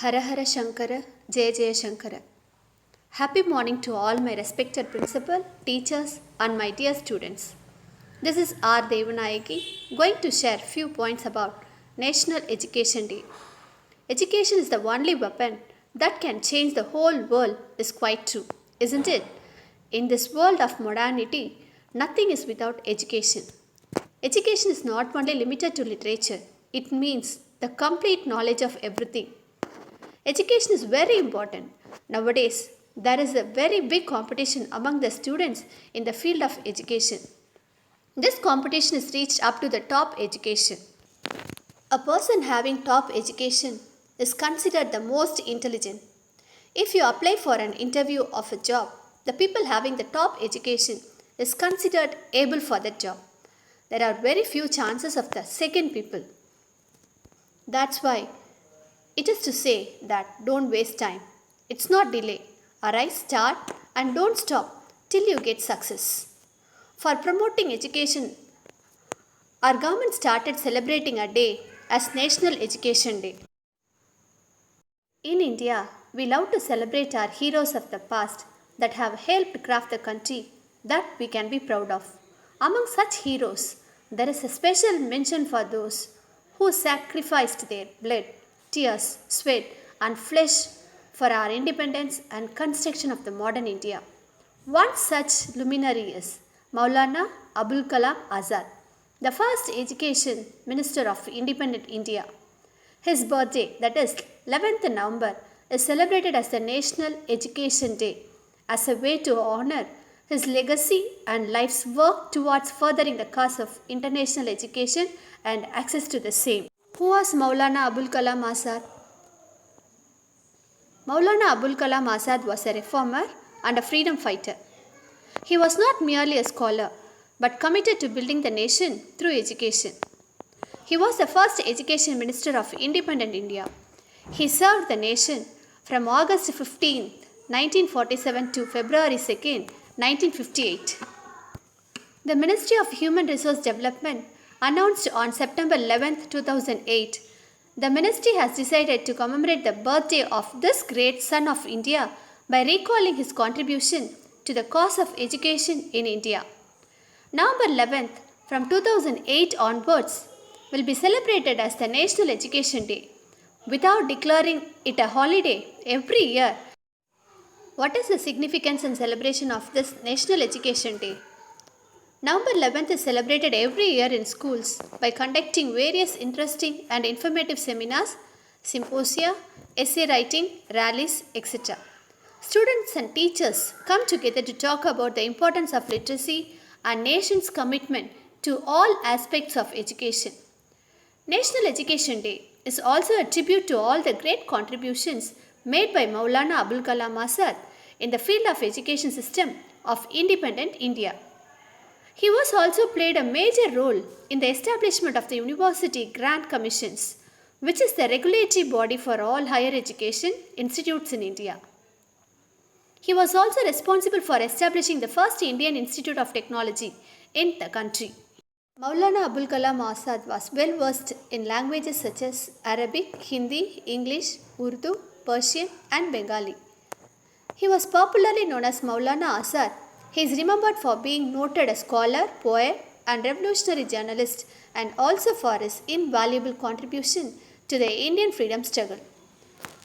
Hara Hara Shankara, Jaya Jaya Shankara. Happy morning to all my respected principal, teachers and my dear students. This is R. Devanayaki going to share few points about National Education Day. Education is the only weapon that can change the whole world is quite true, isn't it? In this world of modernity, nothing is without education. Education is not only limited to literature, it means the complete knowledge of everything. Education is very important. Nowadays, there is a very big competition among the students in the field of education. This competition is reached up to the top education. A person having top education is considered the most intelligent. If you apply for an interview of a job, the people having the top education is considered able for that job. There are very few chances of the second people. That's why it is to say that don't waste time. It's not delay. Arise, start and don't stop till you get success. For promoting education, our government started celebrating a day as National Education Day. In India, we love to celebrate our heroes of the past that have helped craft the country that we can be proud of. Among such heroes, there is a special mention for those who sacrificed their blood, tears, sweat, and flesh for our independence and construction of the modern India. One such luminary is Maulana Abul Kalam Azad, the first education minister of independent India. His birthday, that is 11th November, is celebrated as the National Education Day as a way to honor his legacy and life's work towards furthering the cause of international education and access to the same. Who was Maulana Abul Kalam Azad? Maulana Abul Kalam Azad was a reformer and a freedom fighter. He was not merely a scholar, but committed to building the nation through education. He was the first education minister of independent India. He served the nation from August 15, 1947 to February 2, 1958. The Ministry of Human Resource Development announced on September 11, 2008, the ministry has decided to commemorate the birthday of this great son of India by recalling his contribution to the cause of education in India. November 11th, from 2008 onwards, will be celebrated as the National Education Day without declaring it a holiday every year. What is the significance and celebration of this National Education Day? November 11th is celebrated every year in schools by conducting various interesting and informative seminars, symposia, essay writing, rallies, etc. Students and teachers come together to talk about the importance of literacy and nation's commitment to all aspects of education. National Education Day is also a tribute to all the great contributions made by Maulana Abul Kalam Azad in the field of education system of independent India. He was also played a major role in the establishment of the University Grant Commissions, which is the regulatory body for all higher education institutes in India. He was also responsible for establishing the first Indian Institute of Technology in the country. Maulana Abul Kalam Azad was well versed in languages such as Arabic, Hindi, English, Urdu, Persian and Bengali. He was popularly known as Maulana Azad. He is remembered for being noted a scholar, poet and revolutionary journalist and also for his invaluable contribution to the Indian freedom struggle.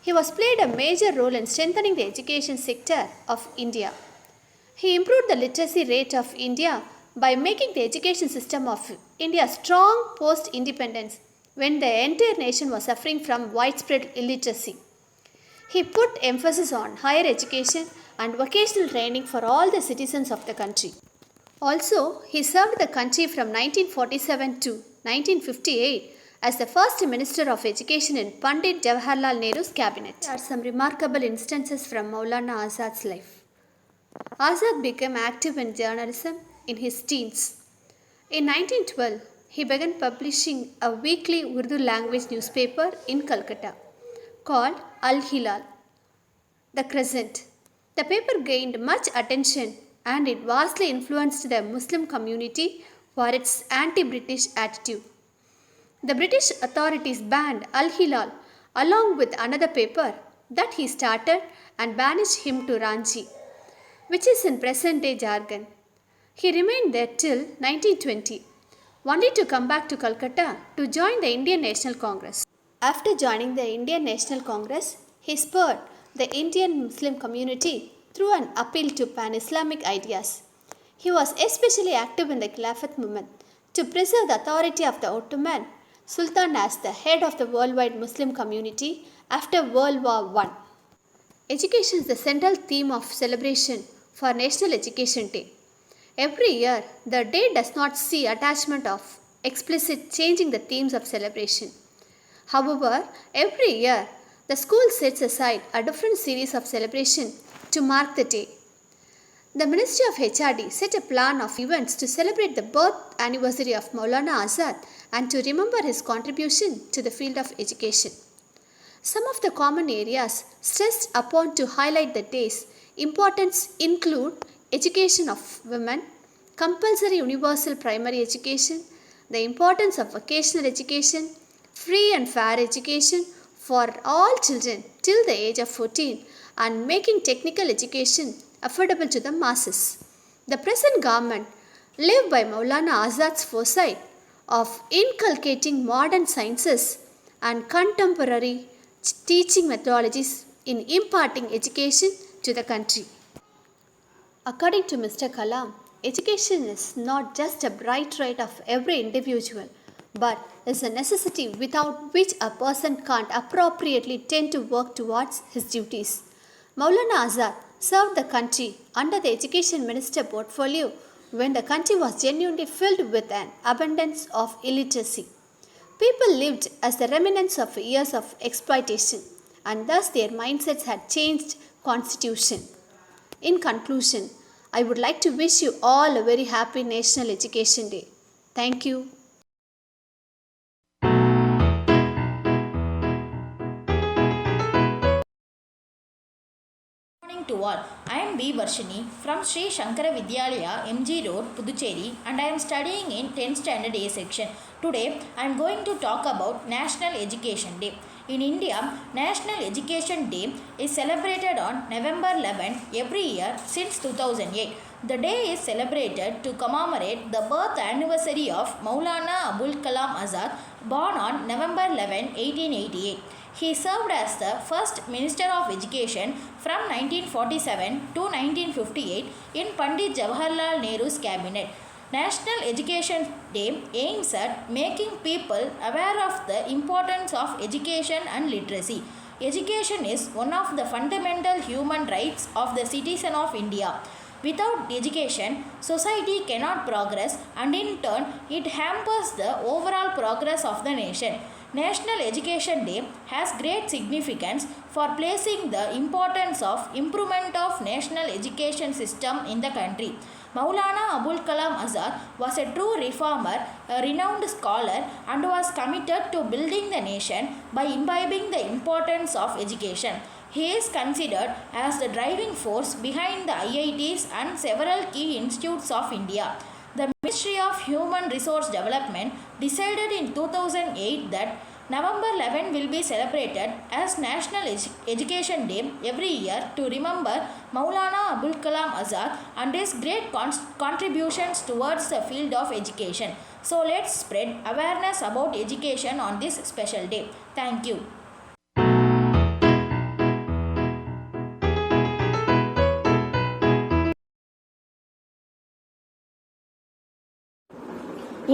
He was played a major role in strengthening the education sector of India. He improved the literacy rate of India by making the education system of India strong post-independence when the entire nation was suffering from widespread illiteracy. He put emphasis on higher education and vocational training for all the citizens of the country. Also, he served the country from 1947 to 1958 as the first Minister of Education in Pandit Jawaharlal Nehru's cabinet. There are some remarkable instances from Maulana Azad's life. Azad became active in journalism in his teens. In 1912, he began publishing a weekly Urdu language newspaper in Calcutta called Al Hilal, The Crescent. The paper gained much attention and it vastly influenced the Muslim community for its anti-British attitude. The British authorities banned Al Hilal along with another paper that he started and banished him to Ranchi, which is in present-day jargon. He remained there till 1920, only to come back to Calcutta to join the Indian National Congress. After joining the Indian National Congress, he spurred the Indian Muslim community through an appeal to pan-Islamic ideas. He was especially active in the Khilafat movement to preserve the authority of the Ottoman Sultan as the head of the worldwide Muslim community after World War I. Education is the central theme of celebration for National Education Day. Every year, the day does not see attachment of explicit changing the themes of celebration. However, every year, the school sets aside a different series of celebration to mark the day. The Ministry of HRD set a plan of events to celebrate the birth anniversary of Maulana Azad and to remember his contribution to the field of education. Some of the common areas stressed upon to highlight the day's importance include education of women, compulsory universal primary education, the importance of vocational education, free and fair education for all children till the age of 14, and making technical education affordable to the masses. The present government, led by Maulana Azad's foresight of inculcating modern sciences and contemporary teaching methodologies in imparting education to the country. According to Mr. Kalam, education is not just a bright right of every individual, but is a necessity without which a person can't appropriately tend to work towards his duties. Maulana Azad served the country under the Education Minister portfolio when the country was genuinely filled with an abundance of illiteracy. People lived as the remnants of years of exploitation, and thus their mindsets had changed constitution. In conclusion, I would like to wish you all a very happy National Education Day. Thank you. Good morning to all. I am B. Varshini from Sri Shankara Vidyalaya, MG Road, Puducherry, and I am studying in 10th Standard A section. Today, I am going to talk about National Education Day. In India, National Education Day is celebrated on November 11 every year since 2008. The day is celebrated to commemorate the birth anniversary of Maulana Abul Kalam Azad, born on November 11, 1888. He served as the first Minister of Education from 1947 to 1958 in Pandit Jawaharlal Nehru's cabinet. National Education Day aims at making people aware of the importance of education and literacy. Education is one of the fundamental human rights of the citizen of India. Without education, society cannot progress, and in turn, it hampers the overall progress of the nation. National Education Day has great significance for placing the importance of improvement of national education system in the country. Maulana Abul Kalam Azad was a true reformer, a renowned scholar, and was committed to building the nation by imbibing the importance of education. He is considered as the driving force behind the IITs and several key institutes of India. The Ministry of Human Resource Development decided in 2008 that November 11 will be celebrated as National Education Day every year to remember Maulana Abul Kalam Azad and his great contributions towards the field of education. So let's spread awareness about education on this special day. Thank you.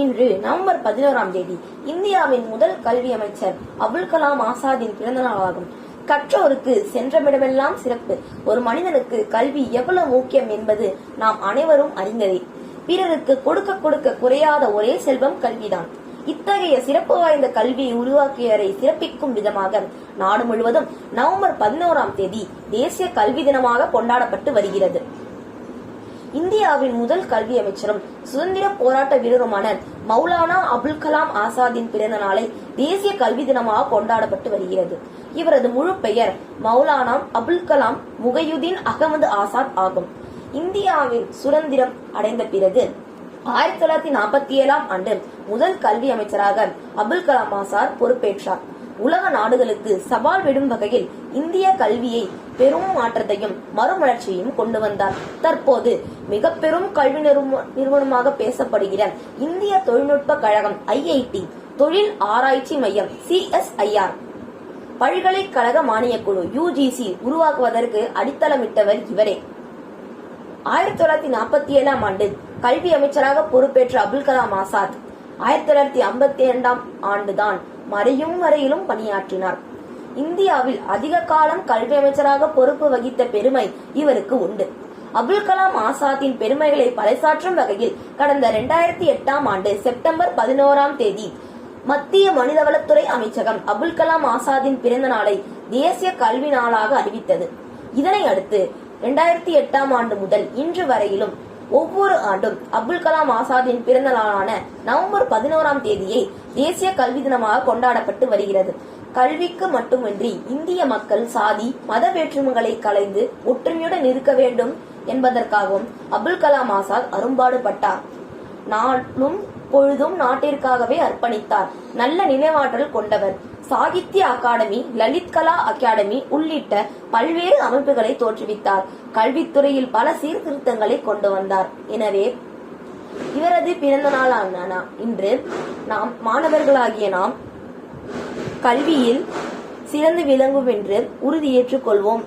இன்று November 11ஆம் தேதி இந்தியாவின் முதல் கல்வி அமைச்சர் அபுல் கலாம் ஆசாதின் பிறந்த நாளாகும். கற்றோருக்கு சென்றமிடமெல்லாம் சிறப்பு. ஒரு மனிதனுக்கு கல்வி எவ்வளவு முக்கியம் என்பது நாம் அனைவரும் அறிந்ததே. பிறருக்கு கொடுக்க கொடுக்க குறையாத ஒரே செல்வம் கல்விதான். இத்தகைய சிறப்பு வாய்ந்த கல்வியை உருவாக்கியவரை சிறப்பிக்கும் விதமாக நாடு முழுவதும் நவம்பர் 11ஆம் தேதி தேசிய கல்வி தினமாக கொண்டாடப்பட்டு வருகிறது. இந்தியாவின் முதல் கல்வி அமைச்சரும் சுதந்திர போராட்ட வீரருமான மௌலானா அபுல் கலாம் ஆசாதின் பிறந்த நாளை தேசிய கல்வி தினமாக கொண்டாடப்பட்டு வருகிறது. இவரது முழு பெயர் மௌலானா அபுல் கலாம் முகையுதீன் அகமது ஆசாத் ஆகும். இந்தியாவின் சுதந்திரம் அடைந்த பிறகு 1947ஆம் ஆண்டு முதல் கல்வி அமைச்சராக அபுல் கலாம் ஆசாத் பொறுப்பேற்றார். உலக நாடுகளுக்கு சவால் விடும் வகையில் இந்திய கல்வியை பெரும் மாற்றத்தையும் மறுமலர்ச்சியையும் கொண்டு வந்தார். தற்போது மிக பெரும் கல்வி நிறுவனமாக பேசப்படுகிற இந்திய தொழில்நுட்ப கழகம் IIT, தொழில் ஆராய்ச்சி மையம் CSIR, பல்கலைக்கழக மானியக்குழு UGC உருவாக்குவதற்கு அடித்தளமிட்டவர் இவரே. 1947ஆம் ஆண்டு கல்வி அமைச்சராக பொறுப்பேற்ற அபுல் கலாம் ஆசாத் 1952ஆம் ஆண்டுதான் மறையும் வரையிலும் பணியாற்றினார். இந்தியாவில் அதிக காலம் கல்வி அமைச்சராக பொறுப்பு வகித்த பெருமை இவருக்கு உண்டு. அபுல் கலாம் ஆசாத்தின் பெருமைகளை பறைசாற்றும் வகையில் கடந்த 2008ஆம் ஆண்டு செப்டம்பர் 11ஆம் தேதி மத்திய மனிதவளத்துறை அமைச்சகம் அபுல் கலாம் ஆசாத்தின் பிறந்த நாளை தேசிய கல்வி நாளாக அறிவித்தது. இதனை அடுத்து 2008ஆம் ஆண்டு முதல் இன்று வரையிலும் ஒவ்வொரு ஆண்டும் அபுல் கலாம் ஆசாத்தின் பிறந்த நாளான நவம்பர் 11ஆம் தேதியை தேசிய கல்வி தினமாக கொண்டாடப்பட்டு வருகிறது. கல்விக்கு மட்டுமின்றி இந்திய மக்கள் சாதி மத வேற்றுமைகளை களைந்து ஒற்றுமையுடன் இருக்க வேண்டும் என்பதற்காகவும் அபுல் கலாம் ஆசாத் அரும்பாடுபட்டார். நாளும் பொழுதும் நாட்டிற்காகவே அர்ப்பணித்தார். நல்ல நினைவாற்றல் கொண்டவர். சாகித்ய அகாடமி, லலித் கலா அகாடமி உள்ளிட்ட பல்வேறு அமைப்புகளை தோற்றுவித்தார். கல்வித்துறையில் பல சீர்திருத்தங்களை கொண்டு வந்தார். எனவே இவரது பிறந்த நாளான இன்று நாம் மாணவர்களாகிய நாம் கல்வியில் சிறந்து விளங்கும் என்று உறுதியேற்றுக் கொள்வோம்.